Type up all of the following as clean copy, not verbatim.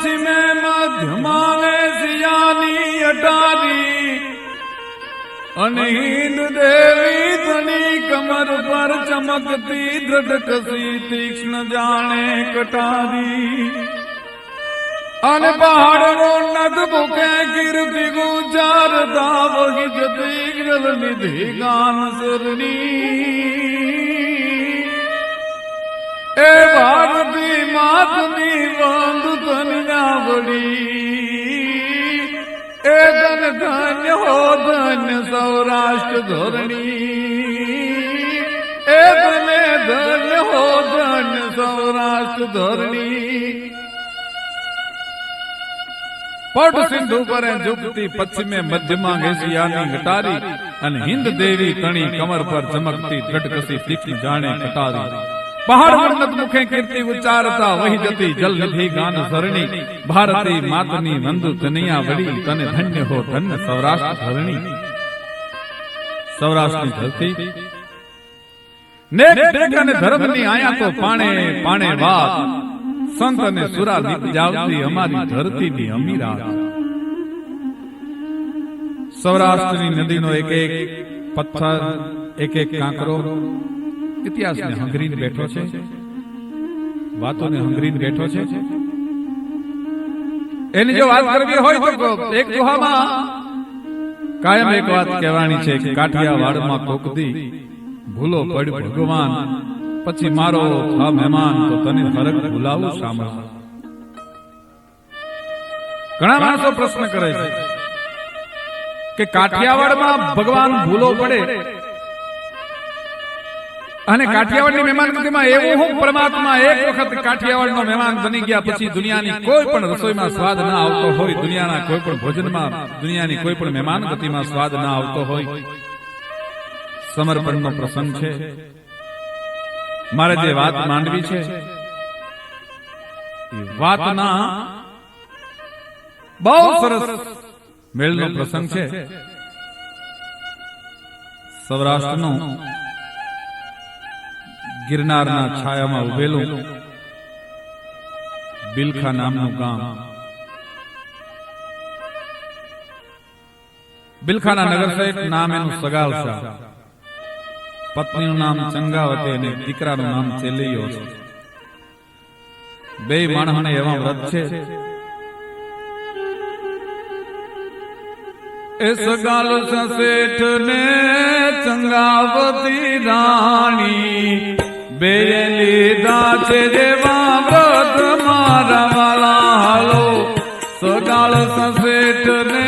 પશ્ચિમે મધ્યમાને સિયાની અટારી અને હિન્દ દેવી ધની કમર પર ચમકતી દ્રઢ કસી તીક્ષ્ણ જાણે કટારી અને પહાડનો નદ ભૂકે કીર્તિ ગુજારતા વહી જતી જલ નિધિ ગાન સરણી એ ભારતી માતની વંદ કન્યા વડી એ ધન ધન્ય હો ધન્ય સૌરાષ્ટ્ર ધરણી એ ધને ધન્ય હો ધન્ય સૌરાષ્ટ્ર ધરણી પટ સિંધુ પર ઝુકતી પશ્ચિમે મધ્યમાં એશિયાની ગટારી અને હિન્દ દેવી તણી કમર પર ચમકતી દ્રઢકસી તીક્ષ્ણ જાણે કટારી પહાડ વર્ણત મુખે કીર્તિ ઉચ્ચારતા વહી જતી જલ નિધિ ગાન સરણી ભારતી માતની વંદુ કનૈયા વડી તને ધન્ય હો ધન્ય સૌરાષ્ટ્ર ધરણી સૌરાષ્ટ્રની ધરતી નેક ટેક અને ધર્મની આયા તો પાણે પાણે વાત સંત અને સુરા દીપ જાવતી અમારી ધરતીની અમીરાત સૌરાષ્ટ્રની નદીનો એક એક પથ્થર એક એક કાંકરો ઇતિહાસને હંગરીને બેઠો છે વાતોને હંગરીને બેઠો છે એની જો વાત કરવી હોય તો એક દોહામાં કાયમ એક વાત કહેવાની છે કે કાઠિયાવાડમાં કોકદી ભૂલો પડ ભગવાન પછી મારો થા મહેમાન તો તને ફરક ભૂલાવું સાંભળ ઘણા માણસો પ્રશ્ન કરે છે કે કાઠિયાવાડમાં ભગવાન ભૂલો પડે અને કાઠિયાવાડની મહેમાનગતિમાં એવું હું પરમાત્મા એક વખત કાઠિયાવાડનો મહેમાન બની ગયા પછી દુનિયાની કોઈ પણ રસોઈમાં સ્વાદ ના આવતો હોય દુનિયાના કોઈ પણ ભોજનમાં દુનિયાની કોઈ પણ મહેમાનગતિમાં સ્વાદ ના આવતો હોય સમર્પણનો પ્રસંગ છે મારે જે વાત માંડવી છે એ વાતના બહુ સરસ મેળનો પ્રસંગ છે સૌરાષ્ટ્રનો ગિરનારના છાયામાં ઉભેલું બિલખા નામનું ગામ બિલખાના નગર સહિત નામ એનું સગાલસા પત્નીનું નામ ચંગાવતી અને દીકરાનું નામ ચેલૈયો છે બે માણસને એવા વ્રત છે એ સગાલસા શેઠ ને ચંગાવતી રાણી બે લીધા છે જેવા વ્રત મારા વાલા હાલો સગાલસા શેઠ ને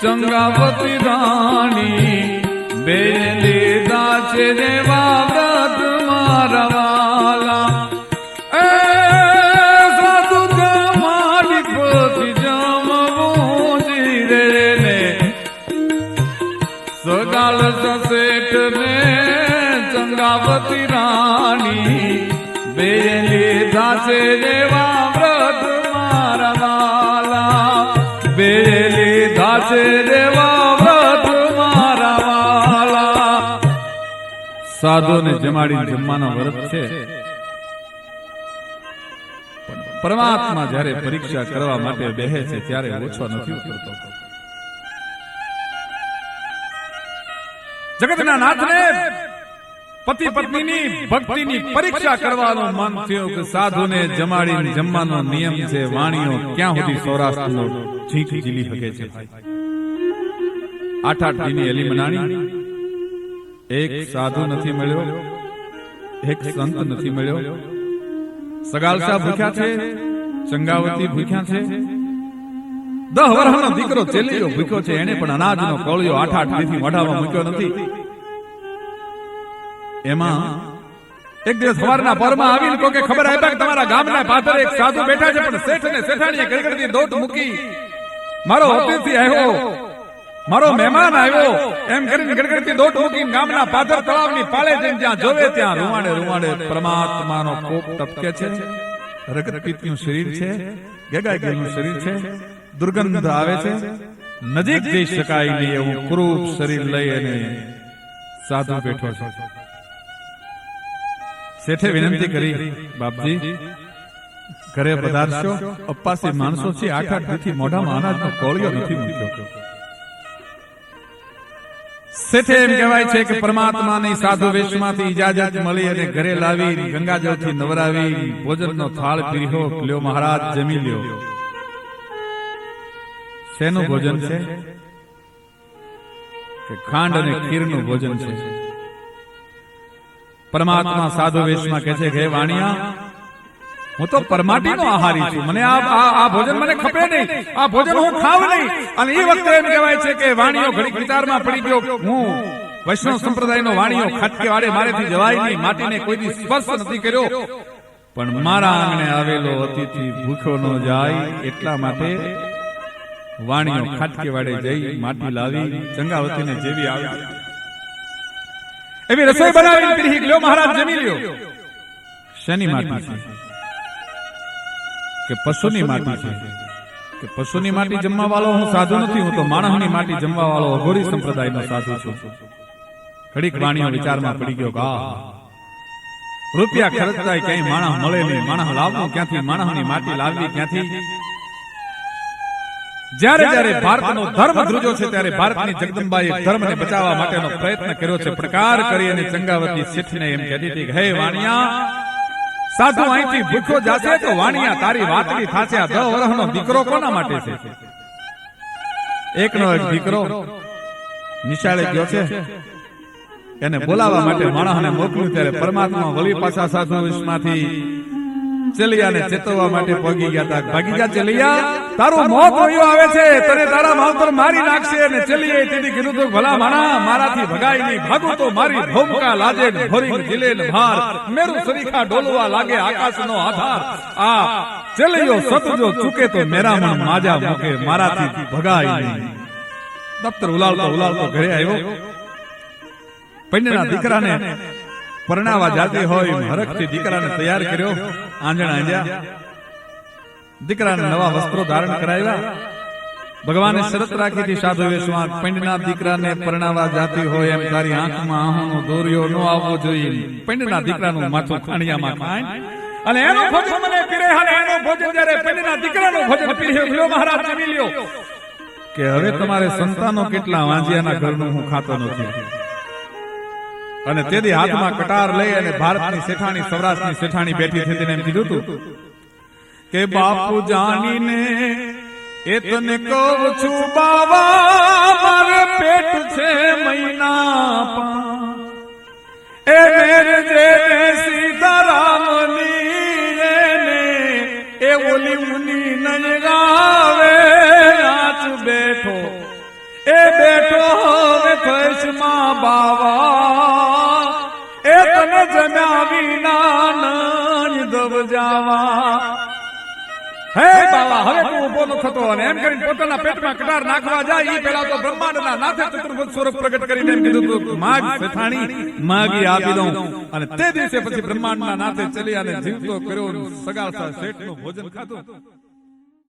ચંગાવતી રાણી બે લીધા છે દેવા વ્રત મારા વાલા એ સાધુ જમાડી પછી જમવું જીરે ને સગાલ શેઠ ને ચંગાવતી રાણી બે લીધા છે દેવા વ્રત મારા વાલા બે લીધા છે દેવા સાધુને જમાડી જમવાનો વ્રત છે પરમાત્મા જ્યારે પરીક્ષા કરવા માટે બેહે છે ત્યારે ઓછો નથી ઉતરતો જગતના નાથને પતિ પત્નીની ભક્તિની પરીક્ષા કરવાનું મન થયું કે સાધુને જમાડીને જમવાનો નિયમ છે વાણીઓ ક્યાં સુધી સૌરાષ્ટ્રનો ઝીંક ઝીલી શકે છે 8 દીની એલી મનાણી એક સાધુ નથી મળ્યો એક સંત નથી મળ્યો સગાલસા ભૂખ્યા છે ચંગાવતી ભૂખ્યા છે 10 વર્ષનો દીકરો ચેલૈયો ભૂખ્યો છે એને પણ અનાજનો કોળિયો 8 દીથી મોઢામાં મૂક્યો નથી એમાં એક દિવસ સવારના પરમાં આવીને કોકે ખબર આપ્યા કે તમારા ગામના પાદર એક સાધુ બેઠા છે પણ શેઠ ને શેઠાણીએ ગળગળતી દોટ મૂકી મારો અતિથિ આવ્યો મારો મહેમાન આવ્યો એમ કરીને ગડગડતી દોટ મૂકીને ગામના પાદર તળાવની પાળે જઈને જ્યાં જોવે ત્યાં રૂવાડે રૂવાડે પરમાત્માનો કોપ ટપકે છે રગત પિત્તનું શરીર છે ગેગાઈ ગયેલું શરીર છે દુર્ગંધ આવે છે નજીક જઈ શકાય નહીં એવું ક્રૂપ શરીર લઈ અને સાધુ બેઠો છે શેઠે વિનંતી કરી બાપજી ઘરે પધારશો, અપ્પાસી માણસો છે, 8-8 દીથી મોઢામાં અનાજનો કોળિયો નથી મૂક્યો. શેઠે એમ કહેવાય છે કે પરમાત્માની સાધુ વેશમાંથી ઇજાજત મળી અને ઘરે લાવી ગંગાજળથી નવરાવી ભોજનનો થાળ પીર્યો. લ્યો મહારાજ, જમી લ્યો. શેનું ભોજન છે? કે ખાંડ અને ખીરનું ભોજન છે. પરમાત્મા સાધુ વેશમાં કહે છે, હે વાણિયા, હું તો પરમાટીનો આહારી છું, મને આ ભોજન મને ખપે નહીં, આ ભોજન હું ખાવ નહીં. અને એ વખતે એમ કહેવાય છે કે વાણિયો ઘડીક વિચારમાં પડી ગયો, હું વૈષ્ણવ સંપ્રદાયનો વાણિયો, ખાટકે વાડે મારેથી જવાય નહીં, માટીને કોઈ દી સ્પર્શ નથી કર્યો, પણ મારા આંગણે આવેલો અતિથિ ભૂખ્યો ન જાય એટલા માટે વાણિયો ખાટકે વાડે જઈ માટી લાવી ચંગાવતીને જેવી આવી એવી રસોઈ બનાવી પીરી. લ્યો મહારાજ, જમી લ્યો. શેની માટી છે? કે પશુની માટી છે. કે પશુની માટી જમવા વાળો હું સાધુ નથી, હું તો માણસની માટી જમવા વાળો અઘોરી સંપ્રદાયનો સાધુ છું. ઘડીક વાણિયો વિચારમાં પડી ગયો કે રૂપિયા ખર્ચાય ક્યાંય માણસ મળે નહીં, માણસ લાવવું ક્યાંથી, માણસની માટી લાવવી ક્યાંથી? જ્યારે જ્યારે ભારતનો ધર્મ ધ્રુજો છે ત્યારે ભારતની જગદંબાએ ધર્મને બચાવવા માટેનો પ્રયત્ન કર્યો છે. પ્રકાર કરી અને ચંગાવતી શેઠને એમ કહેતી હતી, હે વાણિયા, સાધુ અહીંથી ભૂખ્યો જાશે તો વાણિયા તારી વાતડી થાશે. આ 10 વર્ષનો દીકરો કોના માટે છે? એકનો એક દીકરો નિશાળે ગયો છે, એને બોલાવવા માટે માણસને મોકલ્યું. ત્યારે પરમાત્મા વળી પાછા સાધુ વેશમાંથી ચેલિયાને ચેતવવા માટે પહોંચી ગયા હતા. ભાગી જા ચેલિયા, તારું મોત વયો આવે છે, તને તારા માવતર મારી નાખશે. અને ચેલિયાએ તેથી કીધું તો, ભલા માણા, મારાથી ભગાય નહીં, ભાગું તો મારી ભૌમકા લાજે ને ભરી જીલે ને ભાર, મેરું સરીખા ડોલવા લાગે આકાશનો આધાર. આ ચેલિયો સતજો ચૂકે તો મેરામણ માજા મૂકે, મારાથી ભગાય નહીં. દફતર ઉલાળતો ઘરે આવ્યો. પંડ્યના દીકરાને પરણાવા જાતી હોય હરખથી દીકરાને તૈયાર કર્યો. આંજણ આંજ્યા, દીકરાને નવા વસ્ત્રો ધારણ કરાવ્યા. ભગવાને શરત રાખી હતી સાધુ વેશમાં, પંડ્યના દીકરાને પરણાવા જાતી હોય એમ તારી આંખમાં આહોનો દોર્યો ન આવવો જોઈએ. પંડ્યના દીકરાનું માથું ખાણિયામાં ખાય અને એનો ભોજન મને પીરે. અને એનો ભોજન જ્યારે પંડ્યના દીકરાનું ભોજન પીરે, લ્યો મહારાજ, જમી લ્યો. કે હવે તમારે સંતાનો કેટલા? વાંજિયાના ઘરનું હું ખાતો નથી. અને તેથી હાથમાં કટાર લઈ અને ભારતની શેઠાણી, સૌરાષ્ટ્રની શેઠાણી બેઠી હતી, તેને એમ કીધું હતું કે બાપુ જાણીને એ તને કહું છું બાવા, મારે પેટ છે મહિના એ મેરે જે સીતારામની એ ઓલી મુની નય ગાવે નાચ બેઠો એ બેઠો હવે થઈશમાં બાવા એ તને જમ્યા વિના નાની દબ જાવા. હે બાવા, હવે તું ઉભો ન થતો. અને એમ કરીને પોતાના પેટમાં કટાર નાખવા જાય એ પેલા તો બ્રહ્માંડના નાથે ચતુર્ભુજ સ્વરૂપ પ્રગટ કરીને એમ કીધું તું, માગ શેઠાણી, માગી આપી દઉં. અને તે દિવસે પછી બ્રહ્માંડના નાથે ચલી અને જીવતો કર્યો, સગાસા શેઠનું ભોજન ખાધું.